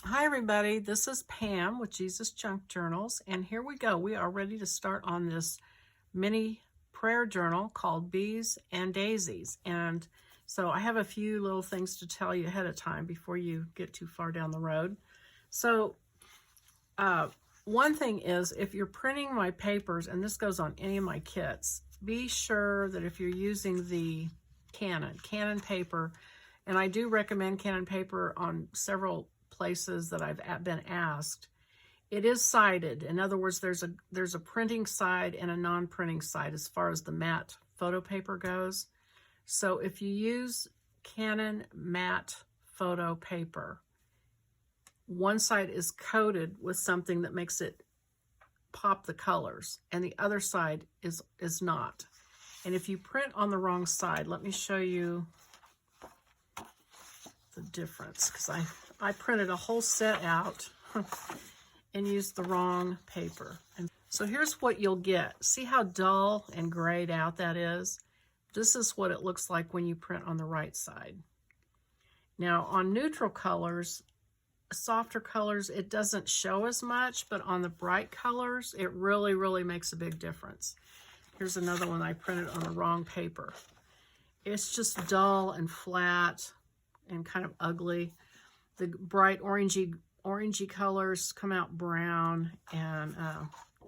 Hi everybody, this is Pam with Jesus Junk Journals, and here we go. We are ready to start on this mini prayer journal called Bees and Daisies. And so I have a few little things to tell you ahead of time before you get too far down the road. So one thing is, if you're printing my papers, and this goes on any of my kits, be sure that if you're using the Canon paper, and I do recommend Canon paper on several places that I've been asked, it is sided. In other words, there's a printing side and a non-printing side as far as the matte photo paper goes. So if you use Canon matte photo paper, one side is coated with something that makes it pop the colors, and the other side is not. And if you print on the wrong side, let me show you the difference, because I printed a whole set out and used the wrong paper. And so here's what you'll get. See how dull and grayed out that is? This is what it looks like when you print on the right side. Now on neutral colors, softer colors, it doesn't show as much, but on the bright colors, it really makes a big difference. Here's another one I printed on the wrong paper. It's just dull and flat and kind of ugly. The bright orangey colors come out brown, and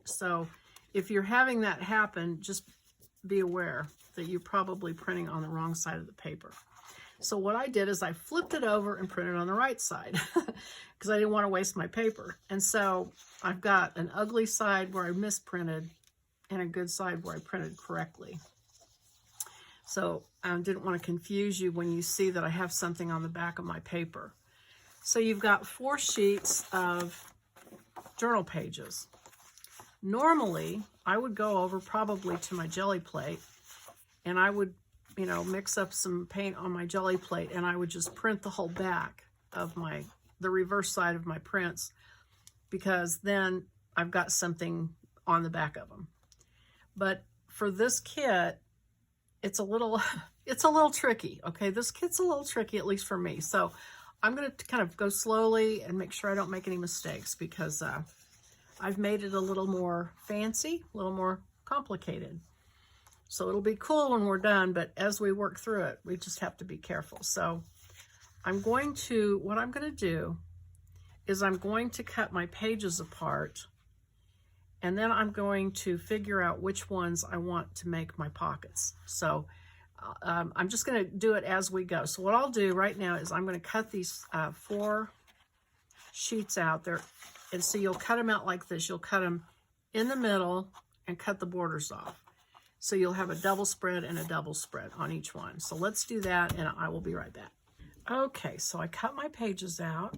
so if you're having that happen, just be aware that you're probably printing on the wrong side of the paper. So what I did is I flipped it over and printed on the right side because I didn't want to waste my paper. And so I've got an ugly side where I misprinted and a good side where I printed correctly. So I didn't want to confuse you when you see that I have something on the back of my paper. So you've got 4 sheets of journal pages. Normally, I would go over probably to my jelly plate, and I would, mix up some paint on my jelly plate, and I would just print the whole back of the reverse side of my prints, because then I've got something on the back of them. But for this kit, it's a little tricky, okay? This kit's a little tricky, at least for me. So I'm going to kind of go slowly and make sure I don't make any mistakes, because I've made it a little more fancy, a little more complicated. So it'll be cool when we're done, but as we work through it, we just have to be careful. So what I'm going to do is I'm going to cut my pages apart, and then I'm going to figure out which ones I want to make my pockets. So I'm just going to do it as we go. So what I'll do right now is I'm going to cut these 4 sheets out there. And so you'll cut them out like this. You'll cut them in the middle and cut the borders off. So you'll have a double spread and a double spread on each one. So let's do that, and I will be right back. Okay, so I cut my pages out.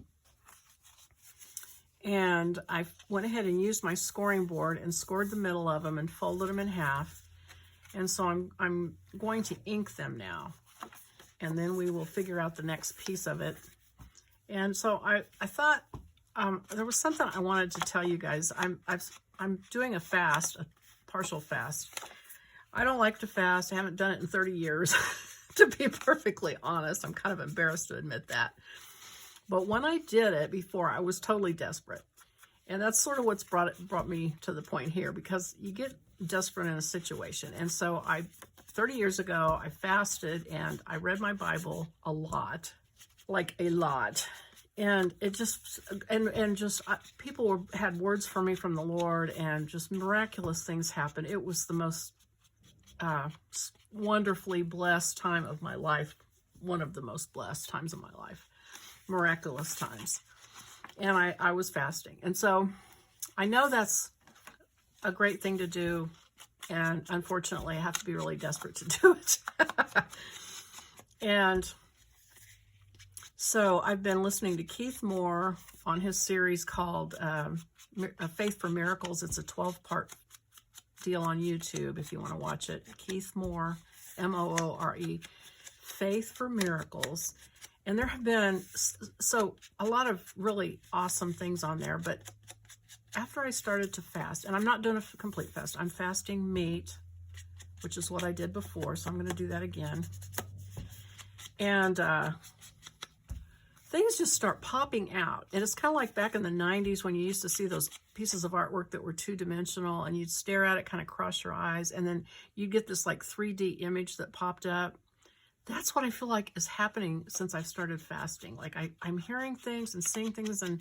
And I went ahead and used my scoring board and scored the middle of them and folded them in half. And so I'm going to ink them now. And then we will figure out the next piece of it. And so I thought there was something I wanted to tell you guys. I'm doing a fast, a partial fast. I don't like to fast. I haven't done it in 30 years, to be perfectly honest. I'm kind of embarrassed to admit that. But when I did it before, I was totally desperate. And that's sort of what's brought me to the point here, because you get desperate in a situation. And so 30 years ago, I fasted and I read my Bible a lot, like a lot. And it just, people had words for me from the Lord, and just miraculous things happened. It was the most wonderfully blessed time of my life. One of the most blessed times of my life. Miraculous times. And I was fasting. And so I know that's a great thing to do. And unfortunately, I have to be really desperate to do it. And so I've been listening to Keith Moore on his series called Faith for Miracles. It's a 12-part deal on YouTube if you want to watch it. Keith Moore, M-O-O-R-E, Faith for Miracles. And there have been a lot of really awesome things on there. But after I started to fast, and I'm not doing a complete fast, I'm fasting meat, which is what I did before. So I'm going to do that again. And things just start popping out. And it's kind of like back in the 90s when you used to see those pieces of artwork that were two-dimensional and you'd stare at it, kind of cross your eyes, and then you'd get this like 3D image that popped up. That's what I feel like is happening since I've started fasting. Like I'm hearing things and seeing things, and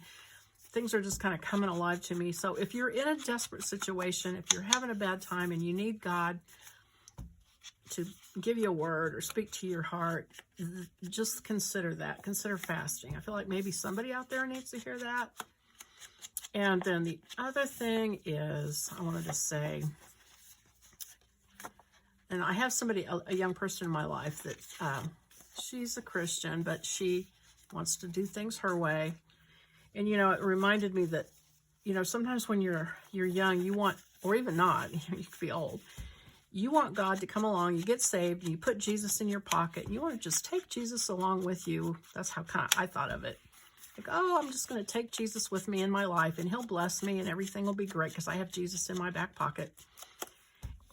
things are just kind of coming alive to me. So if you're in a desperate situation, if you're having a bad time and you need God to give you a word or speak to your heart, just consider that. Consider fasting. I feel like maybe somebody out there needs to hear that. And then the other thing is, I wanted to say, and I have somebody, a young person in my life that she's a Christian, but she wants to do things her way. And, you know, it reminded me that, you know, sometimes when you're young, you want, or even not, you could be old, you want God to come along, you get saved, and you put Jesus in your pocket. You want to just take Jesus along with you. That's how kind of I thought of it. Like, oh, I'm just going to take Jesus with me in my life, and he'll bless me, and everything will be great because I have Jesus in my back pocket.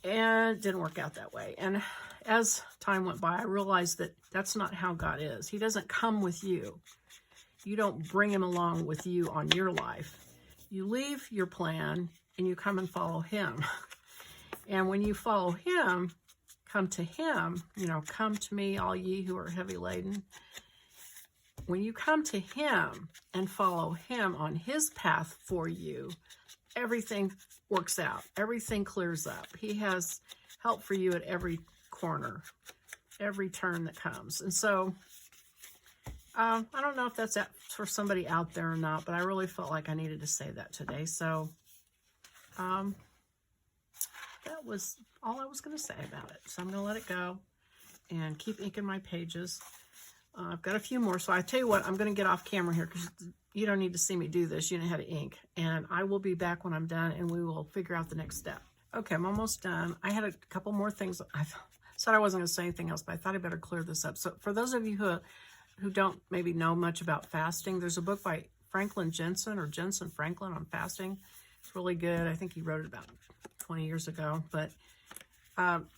And it didn't work out that way. And as time went by, I realized that that's not how God is. He doesn't come with you. You don't bring him along with you on your life. You leave your plan, and you come and follow him. And when you follow him, come to him, you know, come to me, all ye who are heavy laden. When you come to him and follow him on his path for you, everything works out. Everything clears up. He has help for you at every corner, every turn that comes. And so, I don't know if that's for somebody out there or not, but I really felt like I needed to say that today. So, that was all I was going to say about it. So I'm going to let it go and keep inking my pages. I've got a few more. So I tell you what, I'm going to get off camera here because you don't need to see me do this. You know how to ink. And I will be back when I'm done and we will figure out the next step. Okay, I'm almost done. I had a couple more things. I said I wasn't going to say anything else, but I thought I better clear this up. So for those of you who don't maybe know much about fasting, there's a book by Jensen Franklin on fasting. It's really good. I think he wrote it about 20 years ago, but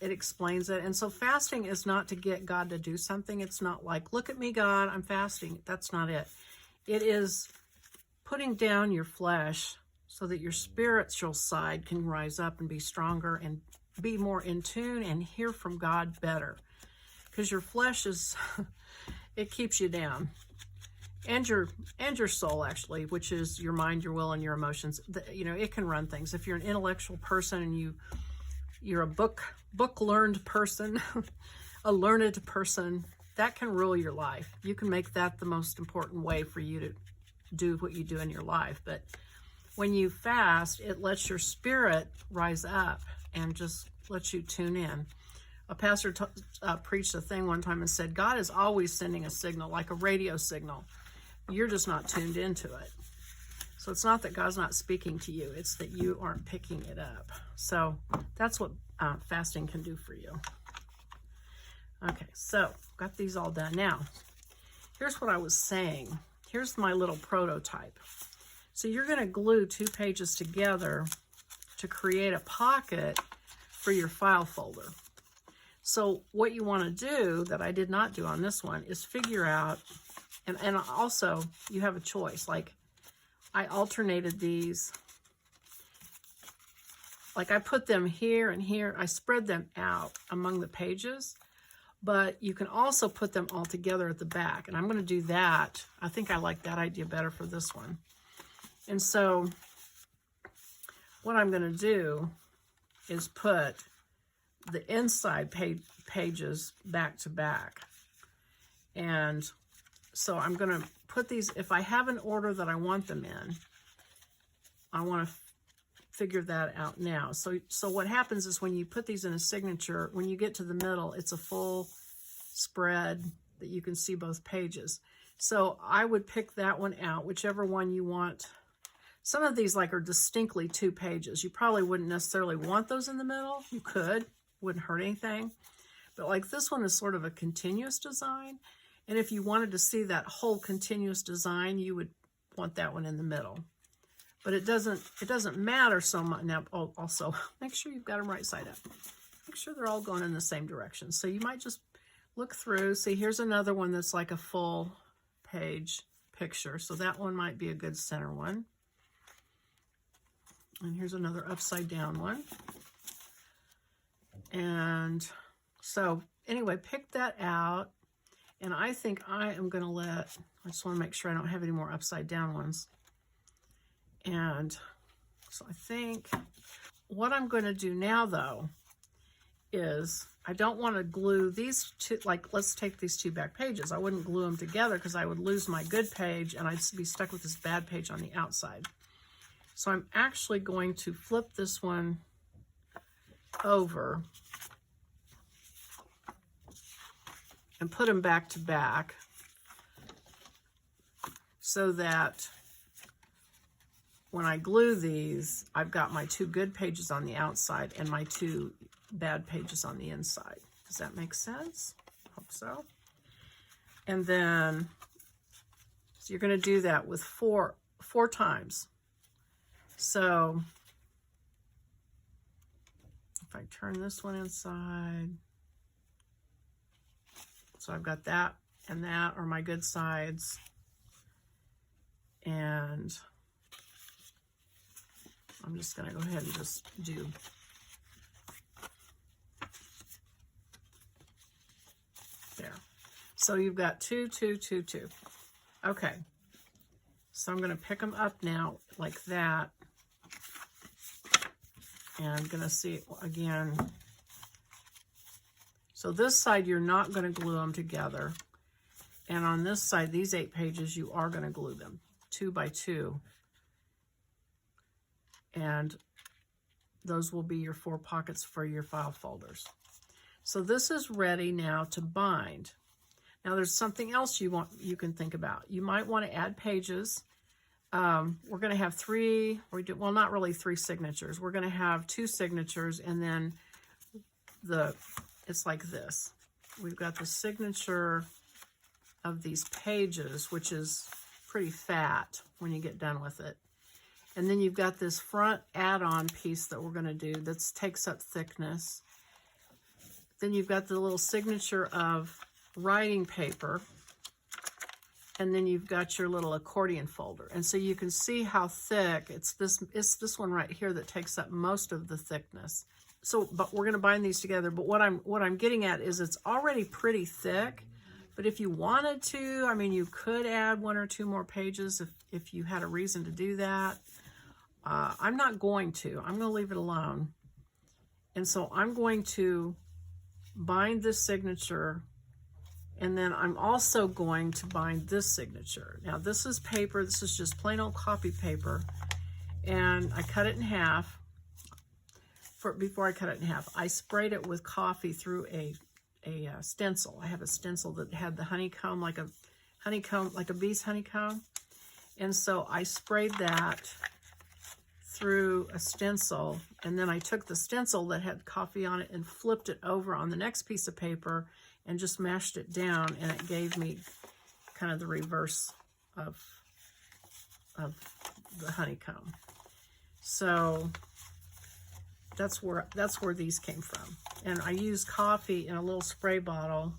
it explains it. And so fasting is not to get God to do something. It's not like, look at me, God, I'm fasting. That's not it. It is putting down your flesh so that your spiritual side can rise up and be stronger and be more in tune and hear from God better. Because your flesh is, it keeps you down. And your soul, actually, which is your mind, your will, and your emotions. You know, it can run things. If you're an intellectual person and you're a book-learned person, a learned person, that can rule your life. You can make that the most important way for you to do what you do in your life. But when you fast, it lets your spirit rise up and just lets you tune in. A pastor preached a thing one time and said, God is always sending a signal, like a radio signal. You're just not tuned into it. So it's not that God's not speaking to you. It's that you aren't picking it up. So that's what fasting can do for you. Okay, so got these all done. Now, here's what I was saying. Here's my little prototype. So you're going to glue 2 pages together to create a pocket for your file folder. So what you want to do, that I did not do on this one, is figure out, and also you have a choice. Like I alternated these. Like I put them here and here. I spread them out among the pages, but you can also put them all together at the back. And I'm going to do that. I think I like that idea better for this one. And so what I'm going to do is put the inside pages back to back. And so I'm going to put these, if I have an order that I want them in, I want to figure that out now. So what happens is when you put these in a signature, when you get to the middle, it's a full spread that you can see both pages. So I would pick that one out, whichever one you want. Some of these are distinctly 2 pages. You probably wouldn't necessarily want those in the middle. You could, wouldn't hurt anything. But like this one is sort of a continuous design. And if you wanted to see that whole continuous design, you would want that one in the middle. But it doesn't matter so much. Now, also, make sure you've got them right side up. Make sure they're all going in the same direction. So you might just look through. See, here's another one that's like a full page. picture. So that one might be a good center one. And here's another upside down one. And so anyway, pick that out. And I think I am going to I just want to make sure I don't have any more upside down ones. And so I think what I'm going to do now, though, is I don't want to glue these two, like let's take these two back pages. I wouldn't glue them together because I would lose my good page and I'd be stuck with this bad page on the outside. So I'm actually going to flip this one over and put them back to back so that when I glue these, I've got my two good pages on the outside and my two bad pages on the inside. Does that make sense? Hope so. And then, so you're going to do that with four times. So if I turn this one inside, so I've got that and that are my good sides. And I'm just going to go ahead and just do there. So you've got 2, 2, 2, 2. Okay. So I'm going to pick them up now like that. And I'm going to see again. So this side, you're not going to glue them together. And on this side, these 8 pages, you are going to glue them 2 by 2. And those will be your 4 pockets for your file folders. So this is ready now to bind. Now there's something else you can think about. You might want to add pages. We're going to have 3, well, not really 3 signatures. We're going to have 2 signatures, and then it's like this. We've got the signature of these pages, which is pretty fat when you get done with it. And then you've got this front add-on piece that we're going to do that takes up thickness. Then you've got the little signature of writing paper. And then you've got your little accordion folder. And so you can see how thick it's this one right here that takes up most of the thickness. So, but we're going to bind these together. But what I'm getting at is it's already pretty thick. But if you wanted to, I mean, you could add 1 or 2 more pages if you had a reason to do that. I'm not going to. I'm going to leave it alone. And so I'm going to bind this signature, and then I'm also going to bind this signature. Now this is paper. This is just plain old copy paper. And I cut it in half. Before I cut it in half, I sprayed it with coffee through a stencil. I have a stencil that had the honeycomb, like a bee's honeycomb. And so I sprayed that through a stencil, and then I took the stencil that had coffee on it and flipped it over on the next piece of paper and just mashed it down, and it gave me kind of the reverse of the honeycomb. So that's where these came from. And I used coffee in a little spray bottle,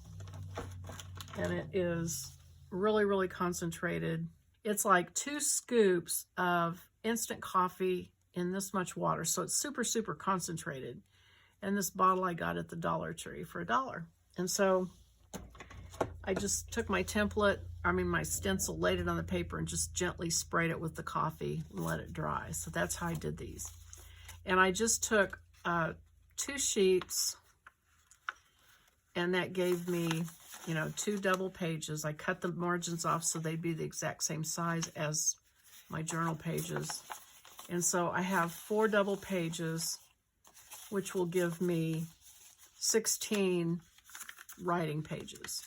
and it is really, really concentrated. It's like 2 scoops of instant coffee in this much water. So it's super, super concentrated. And this bottle I got at the Dollar Tree for $1. And so I just took my my stencil, laid it on the paper, and just gently sprayed it with the coffee and let it dry. So that's how I did these. And I just took 2 sheets, and that gave me, 2 double pages. I cut the margins off so they'd be the exact same size as my journal pages. And so I have 4 double pages, which will give me 16 writing pages.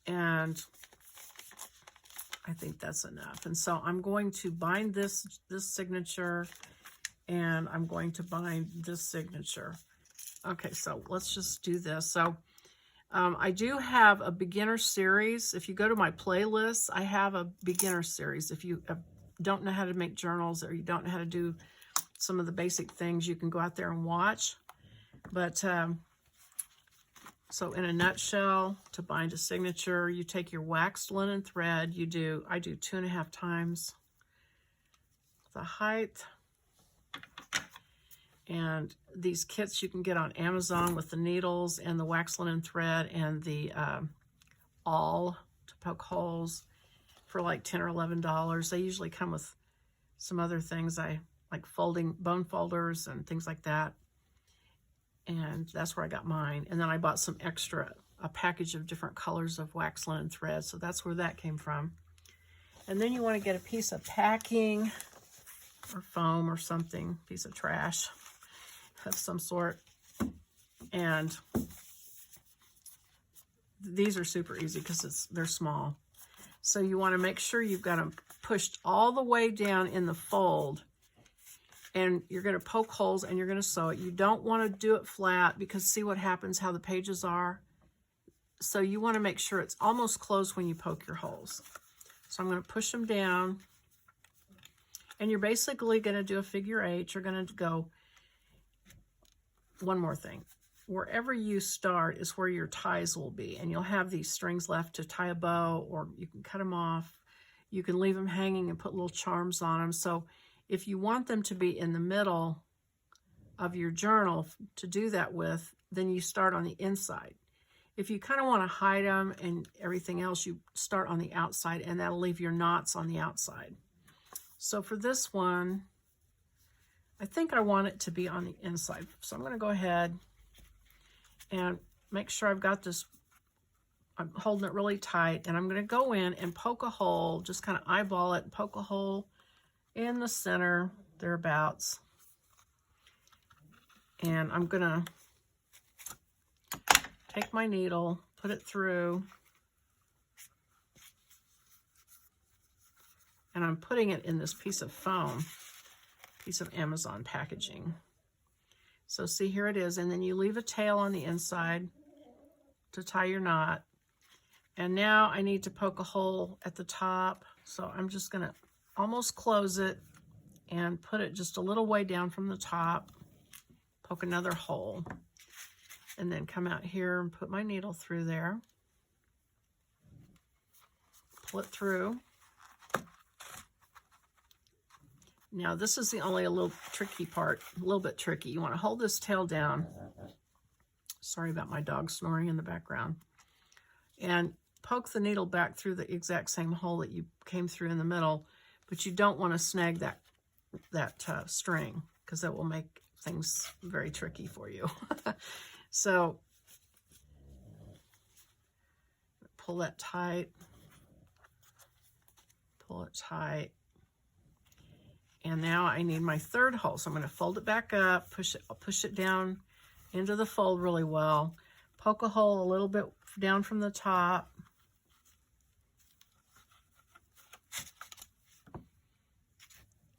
And I think that's enough. And so I'm going to bind this signature, and I'm going to bind this signature. Okay, so let's just do this. So I do have a beginner series. If you go to my playlist, I have a beginner series. If you don't know how to make journals, or you don't know how to do some of the basic things, you can go out there and watch. But So in a nutshell, to bind a signature, you take your waxed linen thread, I do 2.5 times the height. And these kits you can get on Amazon with the needles and the waxed linen thread and the awl to poke holes for like $10 or $11. They usually come with some other things, like bone folders and things like that. And that's where I got mine. And then I bought some a package of different colors of waxed linen thread. So that's where that came from. And then you want to get a piece of packing or foam or something, piece of trash of some sort. And these are super easy because they're small. So you want to make sure you've got them pushed all the way down in the fold. And you're going to poke holes and you're going to sew it. You don't want to do it flat because see what happens, how the pages are. So you want to make sure it's almost closed when you poke your holes. So I'm going to push them down. And you're basically going to do a figure 8. You're going to go, one more thing. Wherever you start is where your ties will be. And you'll have these strings left to tie a bow, or you can cut them off. You can leave them hanging and put little charms on them. So if you want them to be in the middle of your journal to do that with, then you start on the inside. If you kind of want to hide them and everything else, you start on the outside, and that'll leave your knots on the outside. So for this one, I think I want it to be on the inside. So I'm going to go ahead and make sure I've got this, I'm holding it really tight, and I'm going to go in and poke a hole, just kind of eyeball it and poke a hole in the center, thereabouts. And I'm going to take my needle, put it through, and I'm putting it in this piece of foam, piece of Amazon packaging. So see, here it is, and then you leave a tail on the inside to tie your knot. And now I need to poke a hole at the top, so I'm just going to almost close it and put it just a little way down from the top, poke another hole, and then come out here and put my needle through there, pull it through. Now this is the only a little tricky part, a little bit tricky. You want to hold this tail down. Sorry about my dog snoring in the background. And poke the needle back through the exact same hole that you came through in the middle, but you don't want to snag that string, because that will make things very tricky for you. So pull that tight, pull it tight. And now I need my third hole. So I'm going to fold it back up, push it down into the fold really well, poke a hole a little bit down from the top,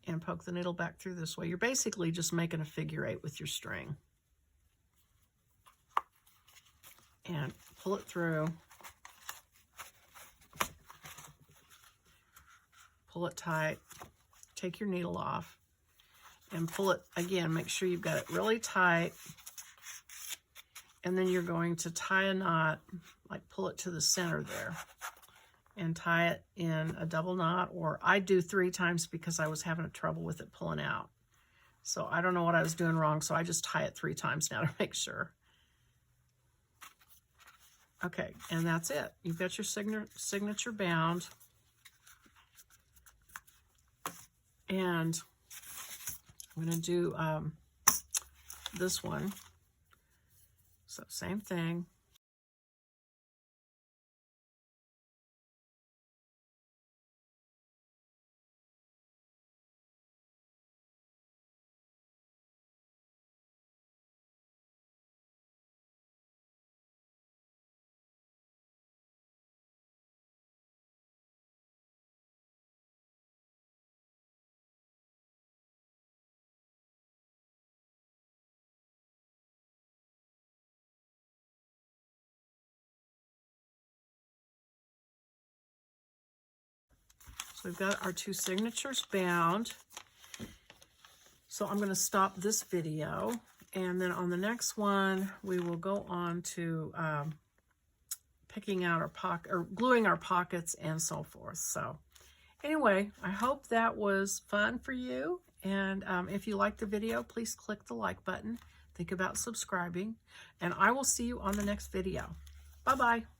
and poke the needle back through this way. You're basically just making a figure 8 with your string. And pull it through. Pull it tight. Take your needle off and pull it again. Make sure you've got it really tight. And then you're going to tie a knot, like pull it to the center there, and tie it in a double knot, or I do 3 times because I was having trouble with it pulling out. So I don't know what I was doing wrong, so I just tie it 3 times now to make sure. Okay, and that's it. You've got your signature bound. And I'm going to do this one. So same thing. So we've got our 2 signatures bound. So I'm going to stop this video And then on the next one, we will go on to picking out our pocket, or gluing our pockets and so forth. So anyway, I hope that was fun for you. And if you liked the video, please click the like button. Think about subscribing. And I will see you on the next video. Bye-bye.